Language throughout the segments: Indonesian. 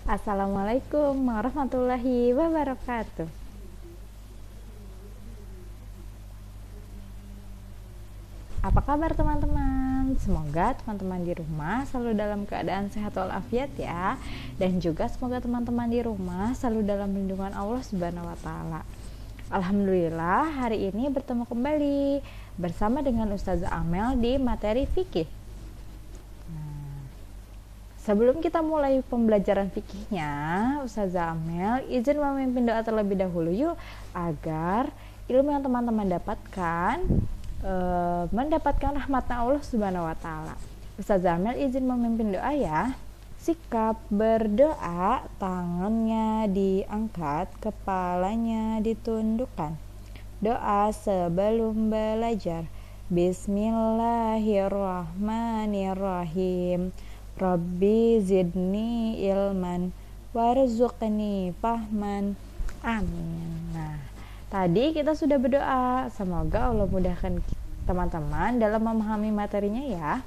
Assalamualaikum warahmatullahi wabarakatuh. Apa kabar teman-teman? Semoga teman-teman di rumah selalu dalam keadaan sehat walafiat ya. Dan juga semoga teman-teman di rumah selalu dalam lindungan Allah Subhanahu wa taala. Alhamdulillah hari ini bertemu kembali bersama dengan Ustazah Amel di materi fikih. Sebelum kita mulai pembelajaran fikihnya, Ustazah Amel izin memimpin doa terlebih dahulu yuk, agar ilmu yang teman-teman dapatkan mendapatkan rahmatnya Allah Subhanahu wa taala. Ustazah Amel izin memimpin doa ya. Sikap berdoa, tangannya diangkat, kepalanya ditundukkan. Doa sebelum belajar. Bismillahirrahmanirrahim. Rabbi zidni ilman warzuqni fahman. Amin. Nah, tadi kita sudah berdoa, semoga Allah mudahkan teman-teman dalam memahami materinya ya.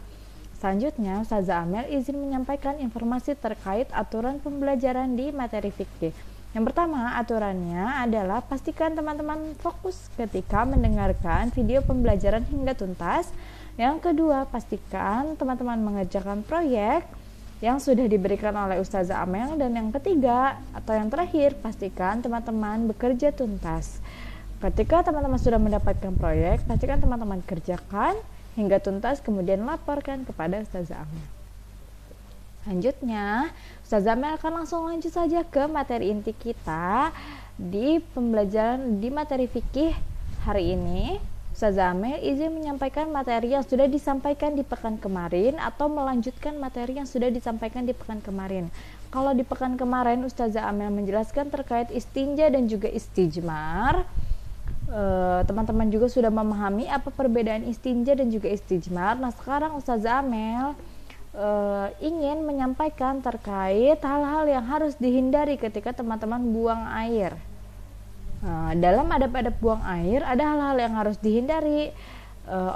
Selanjutnya, Ustazah Amel izin menyampaikan informasi terkait aturan pembelajaran di materi fikih. Yang pertama, aturannya adalah pastikan teman-teman fokus ketika mendengarkan video pembelajaran hingga tuntas. Yang kedua, pastikan teman-teman mengerjakan proyek yang sudah diberikan oleh Ustazah Amel. Dan yang ketiga atau yang terakhir, pastikan teman-teman bekerja tuntas. Ketika teman-teman sudah mendapatkan proyek, pastikan teman-teman kerjakan hingga tuntas, kemudian laporkan kepada Ustazah Amel. Selanjutnya, Ustazah Amel akan langsung lanjut saja ke materi inti kita di pembelajaran di materi fikih hari ini. Ustazah Amel izin menyampaikan materi yang sudah disampaikan di pekan kemarin atau melanjutkan materi yang sudah disampaikan di pekan kemarin. Kalau di pekan kemarin Ustazah Amel menjelaskan terkait istinja dan juga istijmar. Teman-teman juga sudah memahami apa perbedaan istinja dan juga istijmar. Nah, sekarang Ustazah Amel ingin menyampaikan terkait hal-hal yang harus dihindari ketika teman-teman buang air. Dalam adab-adab buang air ada hal-hal yang harus dihindari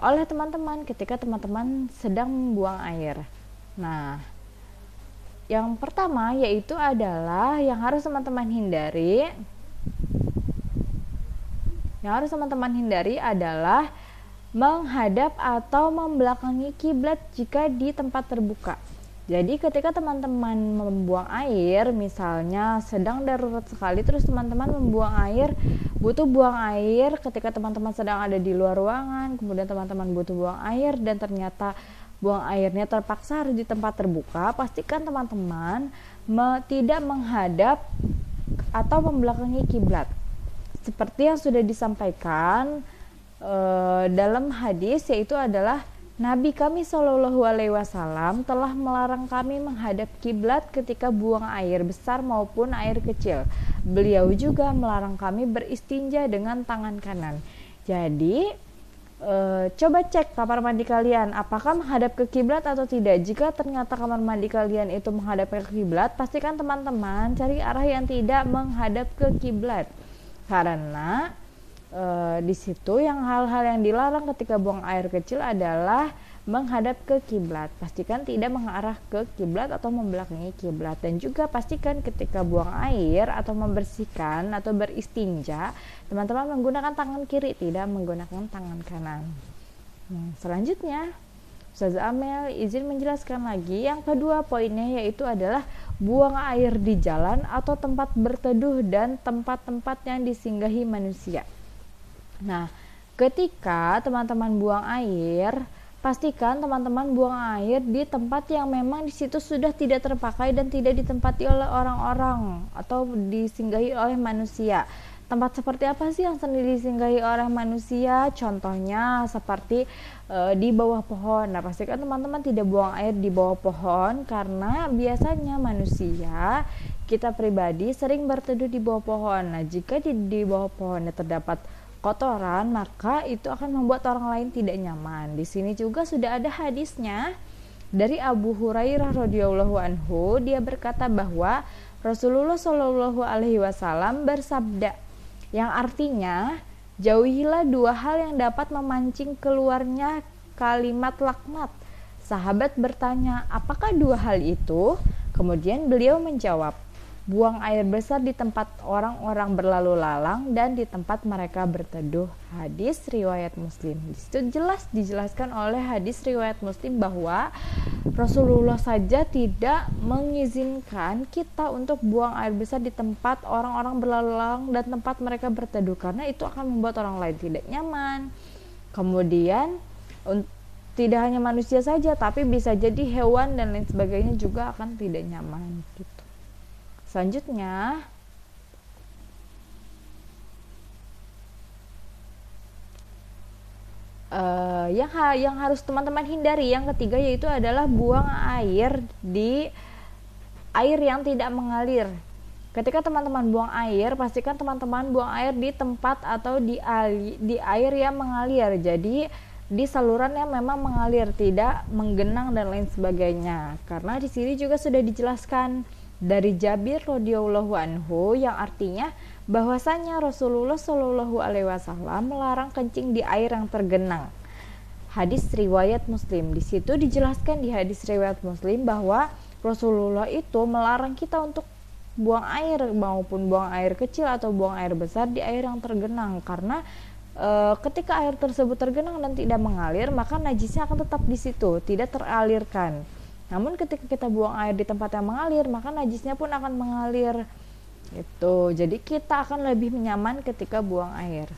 oleh teman-teman ketika teman-teman sedang membuang air. Nah, yang pertama yaitu adalah yang harus teman-teman hindari. Yang harus teman-teman hindari adalah menghadap atau membelakangi kiblat jika di tempat terbuka. Jadi ketika teman-teman membuang air, misalnya sedang darurat sekali, terus teman-teman membuang air, butuh buang air ketika teman-teman sedang ada di luar ruangan, kemudian teman-teman butuh buang air dan ternyata buang airnya terpaksa harus di tempat terbuka, pastikan teman-teman tidak menghadap atau membelakangi kiblat. Seperti yang sudah disampaikan dalam hadis, yaitu adalah Nabi kami Shallallahu Alaihi Wasallam telah melarang kami menghadap kiblat ketika buang air besar maupun air kecil. Beliau juga melarang kami beristinja dengan tangan kanan. Jadi coba cek kamar mandi kalian apakah menghadap ke kiblat atau tidak. Jika ternyata kamar mandi kalian itu menghadap ke kiblat, pastikan teman-teman cari arah yang tidak menghadap ke kiblat. Karena di situ yang hal-hal yang dilarang ketika buang air kecil adalah menghadap ke kiblat. Pastikan tidak mengarah ke kiblat atau membelakangi kiblat. Dan juga pastikan ketika buang air atau membersihkan atau beristinja, teman-teman menggunakan tangan kiri, tidak menggunakan tangan kanan. Selanjutnya, Ustazah Amel izin menjelaskan lagi yang kedua poinnya, yaitu adalah buang air di jalan atau tempat berteduh dan tempat-tempat yang disinggahi manusia. Nah, ketika teman-teman buang air, pastikan teman-teman buang air di tempat yang memang di situ sudah tidak terpakai dan tidak ditempati oleh orang-orang atau disinggahi oleh manusia. Tempat seperti apa sih yang sering disinggahi oleh manusia? Contohnya seperti di bawah pohon. Nah, pastikan teman-teman tidak buang air di bawah pohon, karena biasanya manusia, kita pribadi sering berteduh di bawah pohon. Nah, jika di bawah pohonnya terdapat kotoran, maka itu akan membuat orang lain tidak nyaman. Di sini juga sudah ada hadisnya dari Abu Hurairah radhiyallahu anhu. Dia berkata bahwa Rasulullah Shallallahu Alaihi Wasallam bersabda, yang artinya jauhilah dua hal yang dapat memancing keluarnya kalimat laknat. Sahabat bertanya, apakah dua hal itu? Kemudian beliau menjawab, buang air besar di tempat orang-orang berlalu lalang dan di tempat mereka berteduh. Hadis riwayat Muslim. Di situ jelas dijelaskan oleh hadis riwayat Muslim bahwa Rasulullah saja tidak mengizinkan kita untuk buang air besar di tempat orang-orang berlalu lalang dan tempat mereka berteduh, karena itu akan membuat orang lain tidak nyaman. Kemudian tidak hanya manusia saja, tapi bisa jadi hewan dan lain sebagainya juga akan tidak nyaman gitu. Selanjutnya, yang harus teman-teman hindari yang ketiga yaitu adalah buang air di air yang tidak mengalir. Ketika teman-teman buang air, pastikan teman-teman buang air di tempat atau di air yang mengalir. Jadi di saluran yang memang mengalir, tidak menggenang dan lain sebagainya. Karena di sini juga sudah dijelaskan dari Jabir radhiyallahu anhu yang artinya bahwasanya Rasulullah Shallallahu alaihi wasallam melarang kencing di air yang tergenang. Hadis riwayat Muslim. Di situ dijelaskan di hadis riwayat Muslim bahwa Rasulullah itu melarang kita untuk buang air, maupun buang air kecil atau buang air besar di air yang tergenang, karena ketika air tersebut tergenang dan tidak mengalir, maka najisnya akan tetap di situ, tidak teralirkan. Namun ketika kita buang air di tempat yang mengalir, maka najisnya pun akan mengalir. Itu. Jadi kita akan lebih nyaman ketika buang air.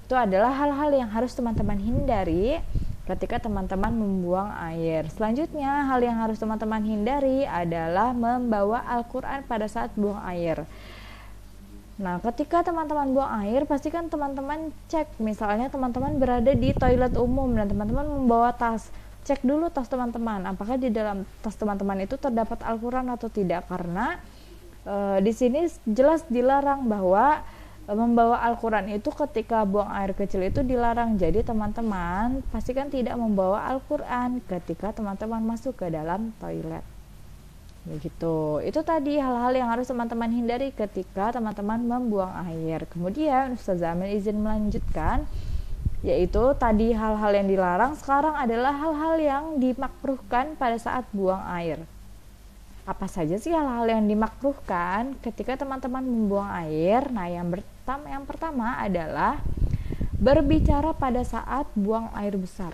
Itu adalah hal-hal yang harus teman-teman hindari ketika teman-teman membuang air. Selanjutnya, hal yang harus teman-teman hindari adalah membawa Al-Quran pada saat buang air. Nah, ketika teman-teman buang air, pastikan teman-teman cek. Misalnya teman-teman berada di toilet umum dan teman-teman membawa tas. Cek dulu tas teman-teman, apakah di dalam tas teman-teman itu terdapat Al-Quran atau tidak, karena di sini jelas dilarang bahwa membawa Al-Quran itu ketika buang air kecil itu dilarang. Jadi teman-teman pastikan tidak membawa Al-Quran ketika teman-teman masuk ke dalam toilet. Begitu. Itu tadi hal-hal yang harus teman-teman hindari ketika teman-teman membuang air. Kemudian Ustazah Amel izin melanjutkan, yaitu tadi hal-hal yang dilarang, sekarang adalah hal-hal yang dimakruhkan pada saat buang air. Apa saja sih hal-hal yang dimakruhkan ketika teman-teman membuang air? Nah, yang pertama adalah berbicara pada saat buang air besar.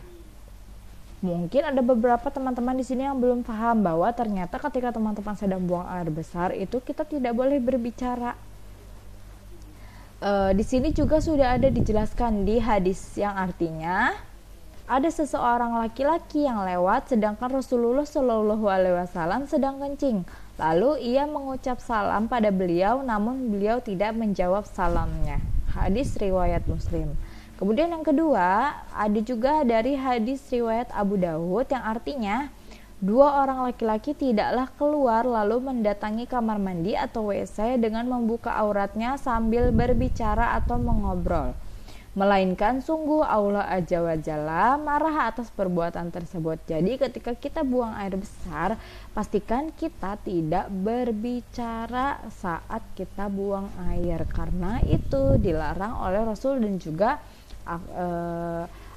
Mungkin ada beberapa teman-teman di sini yang belum paham bahwa ternyata ketika teman-teman sedang buang air besar itu kita tidak boleh berbicara. Di sini juga sudah ada dijelaskan di hadis yang artinya ada seseorang laki-laki yang lewat sedangkan Rasulullah Shallallahu alaihi wasallam sedang kencing. Lalu ia mengucap salam pada beliau, namun beliau tidak menjawab salamnya. Hadis riwayat Muslim. Kemudian yang kedua, ada juga dari hadis riwayat Abu Dawud yang artinya dua orang laki-laki tidaklah keluar lalu mendatangi kamar mandi atau WC dengan membuka auratnya sambil berbicara atau mengobrol, melainkan sungguh Allah Azza wa Jalla marah atas perbuatan tersebut. Jadi ketika kita buang air besar, pastikan kita tidak berbicara saat kita buang air, karena itu dilarang oleh Rasul dan juga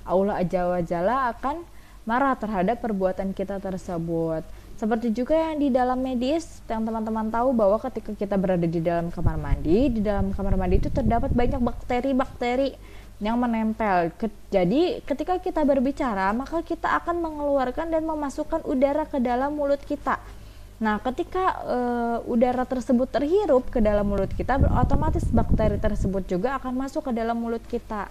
Allah Azza wa Jalla akan marah terhadap perbuatan kita tersebut. Seperti juga yang di dalam medis, yang teman-teman tahu bahwa ketika kita berada di dalam kamar mandi itu terdapat banyak bakteri-bakteri yang menempel. Jadi ketika kita berbicara, maka kita akan mengeluarkan dan memasukkan udara ke dalam mulut kita. Nah, ketika udara tersebut terhirup ke dalam mulut kita, otomatis bakteri tersebut juga akan masuk ke dalam mulut kita.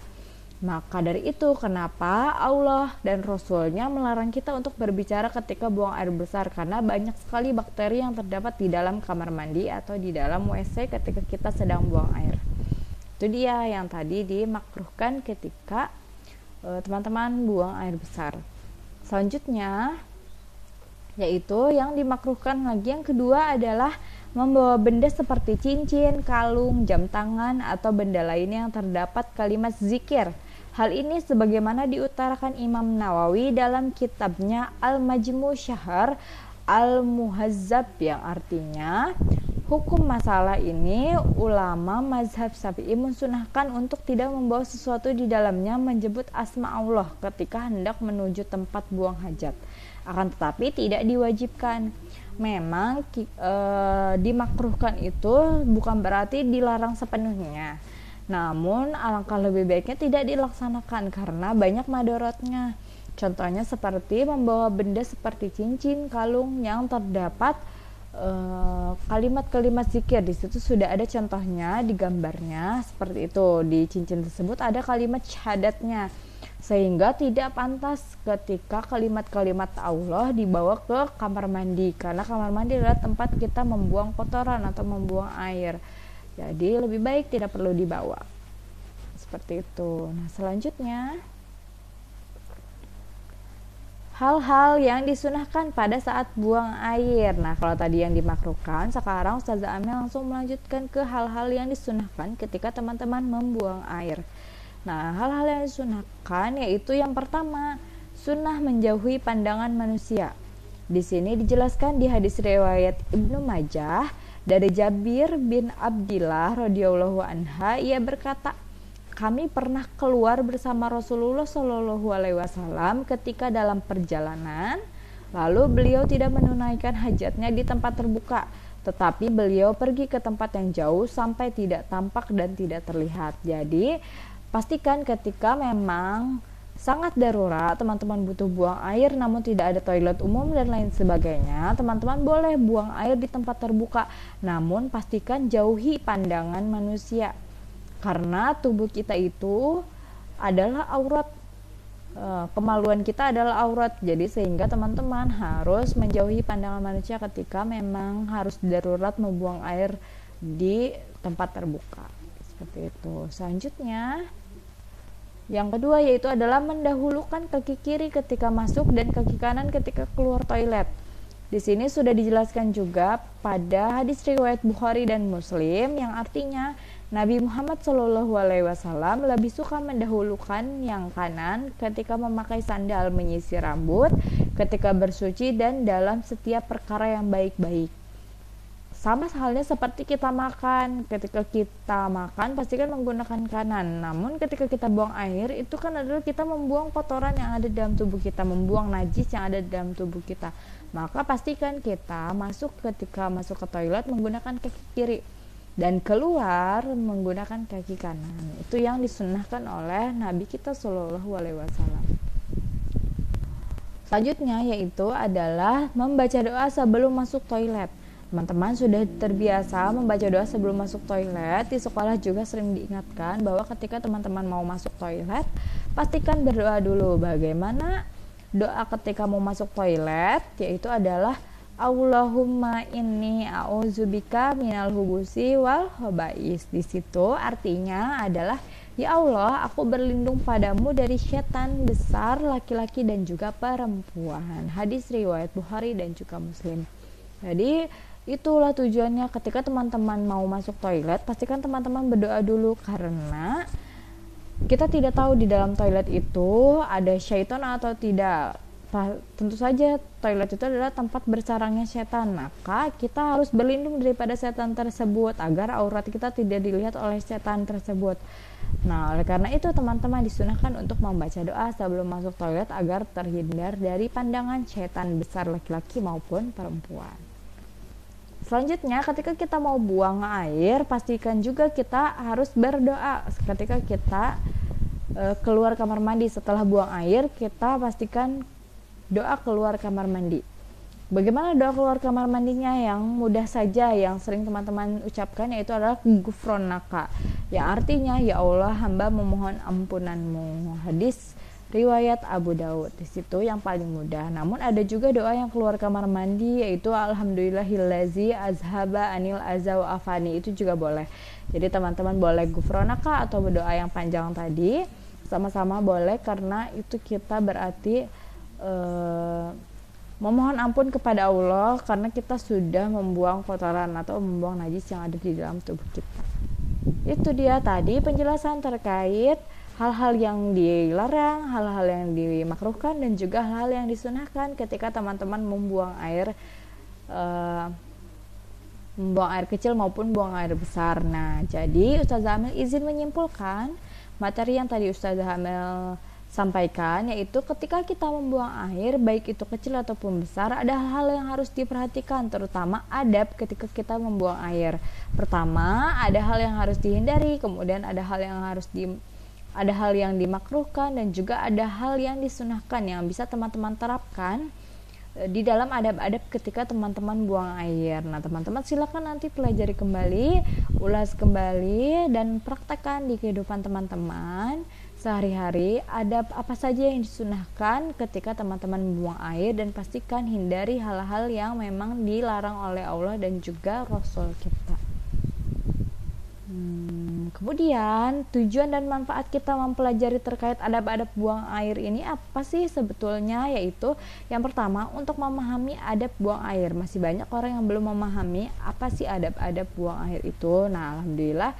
Maka dari itu kenapa Allah dan Rasulnya melarang kita untuk berbicara ketika buang air besar, karena banyak sekali bakteri yang terdapat di dalam kamar mandi atau di dalam WC ketika kita sedang buang air. Itu dia yang tadi dimakruhkan ketika teman-teman buang air besar. Selanjutnya yaitu yang dimakruhkan lagi yang kedua adalah membawa benda seperti cincin, kalung, jam tangan atau benda lainnya yang terdapat kalimat zikir. Hal ini sebagaimana diutarakan Imam Nawawi dalam kitabnya Al-Majmu' Syahr Al-Muhazzab, yang artinya hukum masalah ini ulama mazhab Syafi'i mensunahkan untuk tidak membawa sesuatu di dalamnya menyebut asma Allah ketika hendak menuju tempat buang hajat. akan tetapi tidak diwajibkan. Memang dimakruhkan itu bukan berarti dilarang sepenuhnya. Namun alangkah lebih baiknya tidak dilaksanakan karena banyak madorotnya. Contohnya seperti membawa benda seperti cincin, kalung yang terdapat kalimat-kalimat zikir. Di situ sudah ada contohnya di gambarnya seperti itu. Di cincin tersebut ada kalimat syahadatnya, sehingga tidak pantas ketika kalimat-kalimat Allah dibawa ke kamar mandi, karena kamar mandi adalah tempat kita membuang kotoran atau membuang air. Jadi lebih baik tidak perlu dibawa seperti itu. Nah, selanjutnya hal-hal yang disunahkan pada saat buang air. Nah, kalau tadi yang dimakruhkan, sekarang Ustazah Amel langsung melanjutkan ke hal-hal yang disunahkan ketika teman-teman membuang air. Nah, hal-hal yang disunahkan yaitu yang pertama, sunnah menjauhi pandangan manusia. Di sini dijelaskan di hadis riwayat Ibnu Majah dari Jabir bin Abdillah radhiyallahu anha, ia berkata, kami pernah keluar bersama Rasulullah Shallallahu Alaihi Wasallam ketika dalam perjalanan, lalu beliau tidak menunaikan hajatnya di tempat terbuka, tetapi beliau pergi ke tempat yang jauh sampai tidak tampak dan tidak terlihat. Jadi pastikan ketika memang sangat darurat, teman-teman butuh buang air namun tidak ada toilet umum dan lain sebagainya, teman-teman boleh buang air di tempat terbuka, namun pastikan jauhi pandangan manusia. Karena tubuh kita itu adalah aurat, kemaluan kita adalah aurat. Jadi sehingga teman-teman harus menjauhi pandangan manusia ketika memang harus darurat membuang air di tempat terbuka. Seperti itu. Selanjutnya, yang kedua yaitu adalah mendahulukan kaki kiri ketika masuk dan kaki kanan ketika keluar toilet. Di sini sudah dijelaskan juga pada hadis riwayat Bukhari dan Muslim yang artinya Nabi Muhammad SAW lebih suka mendahulukan yang kanan ketika memakai sandal, menyisir rambut, ketika bersuci dan dalam setiap perkara yang baik-baik. Sama halnya seperti kita makan, ketika kita makan pastikan menggunakan kanan. Namun ketika kita buang air itu kan adalah kita membuang kotoran yang ada dalam tubuh kita, membuang najis yang ada dalam tubuh kita. Maka pastikan kita ketika masuk ke toilet menggunakan kaki kiri dan keluar menggunakan kaki kanan. Itu yang disunnahkan oleh Nabi kita Shallallahu Alaihi Wasallam. Selanjutnya yaitu adalah membaca doa sebelum masuk toilet. Teman-teman sudah terbiasa membaca doa sebelum masuk toilet. Di sekolah juga sering diingatkan bahwa ketika teman-teman mau masuk toilet, pastikan berdoa dulu. Bagaimana doa ketika mau masuk toilet? Yaitu adalah Allahumma inni a'udzubika minal hubusi wal khaba'is. Di situ artinya adalah ya Allah, aku berlindung padamu dari setan besar, laki-laki dan juga perempuan. Hadis riwayat Bukhari dan juga Muslim. Jadi itulah tujuannya ketika teman-teman mau masuk toilet, pastikan teman-teman berdoa dulu karena kita tidak tahu di dalam toilet itu ada syaitan atau tidak. Tentu saja toilet itu adalah tempat bersarangnya setan, maka kita harus berlindung daripada setan tersebut agar aurat kita tidak dilihat oleh setan tersebut. Nah, oleh karena itu teman-teman disunahkan untuk membaca doa sebelum masuk toilet agar terhindar dari pandangan setan besar laki-laki maupun perempuan. Selanjutnya, ketika kita mau buang air, pastikan juga kita harus berdoa. Ketika kita keluar kamar mandi setelah buang air, kita pastikan doa keluar kamar mandi. Bagaimana doa keluar kamar mandinya? Yang mudah saja, yang sering teman-teman ucapkan yaitu adalah Gufronaka, yang artinya ya Allah, hamba memohon ampunanmu. Hadis riwayat Abu Daud. Di situ yang paling mudah. Namun ada juga doa yang keluar kamar mandi yaitu Alhamdulillahillazi azhaba anil azza wa afani. Itu juga boleh. Jadi teman-teman boleh Gufronaka atau berdoa yang panjang tadi, sama-sama boleh karena itu kita berarti memohon ampun kepada Allah karena kita sudah membuang kotoran atau membuang najis yang ada di dalam tubuh kita. Itu dia tadi penjelasan terkait hal-hal yang dilarang, hal-hal yang dimakruhkan dan juga hal-hal yang disunahkan ketika teman-teman membuang air kecil maupun buang air besar. Nah, jadi Ustazah Amel izin menyimpulkan materi yang tadi Ustazah Amel sampaikan, yaitu ketika kita membuang air, baik itu kecil ataupun besar, ada hal-hal yang harus diperhatikan, terutama adab ketika kita membuang air. Pertama, ada hal yang harus dihindari, kemudian ada hal yang dimakruhkan, dan juga ada hal yang disunahkan yang bisa teman-teman terapkan di dalam adab-adab ketika teman-teman buang air. Nah, teman-teman silakan nanti pelajari kembali, ulas kembali, dan praktekkan di kehidupan teman-teman sehari-hari adab apa saja yang disunahkan ketika teman-teman membuang air, dan pastikan hindari hal-hal yang memang dilarang oleh Allah dan juga Rasul kita. Kemudian tujuan dan manfaat kita mempelajari terkait adab-adab buang air ini apa sih sebetulnya? Yaitu yang pertama, untuk memahami adab buang air. Masih banyak orang yang belum memahami apa sih adab-adab buang air itu. Nah, alhamdulillah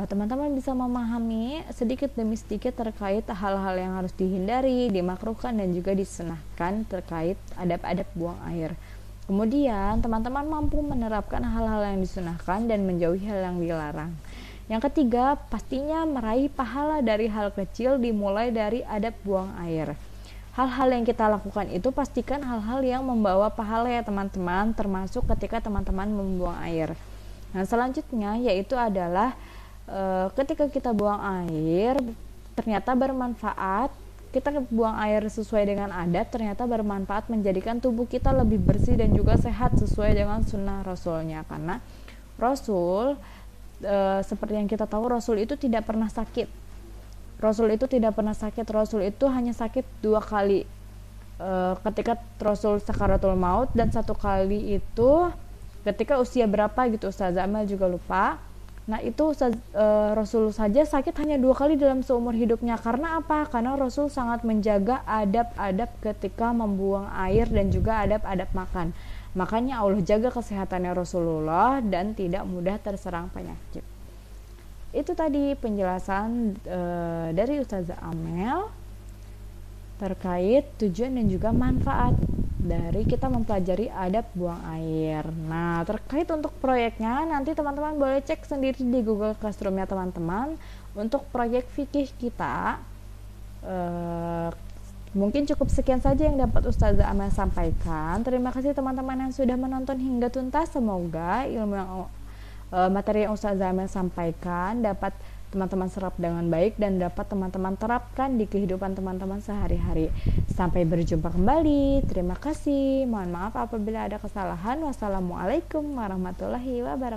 teman-teman bisa memahami sedikit demi sedikit terkait hal-hal yang harus dihindari, dimakruhkan, dan juga disunahkan terkait adab-adab buang air. Kemudian teman-teman mampu menerapkan hal-hal yang disunahkan dan menjauhi hal yang dilarang. Yang ketiga, pastinya meraih pahala dari hal kecil, dimulai dari adab buang air. Hal-hal yang kita lakukan itu pastikan hal-hal yang membawa pahala ya teman-teman, termasuk ketika teman-teman membuang air. Nah, selanjutnya yaitu adalah ketika kita buang air ternyata bermanfaat. Kita buang air sesuai dengan adab, ternyata bermanfaat menjadikan tubuh kita lebih bersih dan juga sehat sesuai dengan sunnah Rasulnya. Karena Rasul, seperti yang kita tahu, Rasul itu tidak pernah sakit. Rasul itu hanya sakit 2 kali. Ketika Rasul sakaratul maut, dan 1 kali itu ketika usia berapa gitu, Ustazah Amel juga lupa. Nah, itu Rasul saja sakit hanya 2 kali dalam seumur hidupnya. Karena apa? Karena Rasul sangat menjaga adab-adab ketika membuang air dan juga adab-adab makan. Makanya Allah jaga kesehatannya Rasulullah dan tidak mudah terserang penyakit. Itu tadi penjelasan dari Ustazah Amel terkait tujuan dan juga manfaat dari kita mempelajari adab buang air. Nah, terkait untuk proyeknya, nanti teman-teman boleh cek sendiri di Google Classroom-nya teman-teman. Untuk proyek fikih kita, mungkin cukup sekian saja yang dapat Ustazah Amel sampaikan. Terima kasih teman-teman yang sudah menonton hingga tuntas. Semoga ilmu yang materi yang Ustazah Amel sampaikan dapat teman-teman serap dengan baik dan dapat teman-teman terapkan di kehidupan teman-teman sehari-hari. Sampai berjumpa kembali. Terima kasih. Mohon maaf apabila ada kesalahan. Wassalamualaikum warahmatullahi wabarakatuh.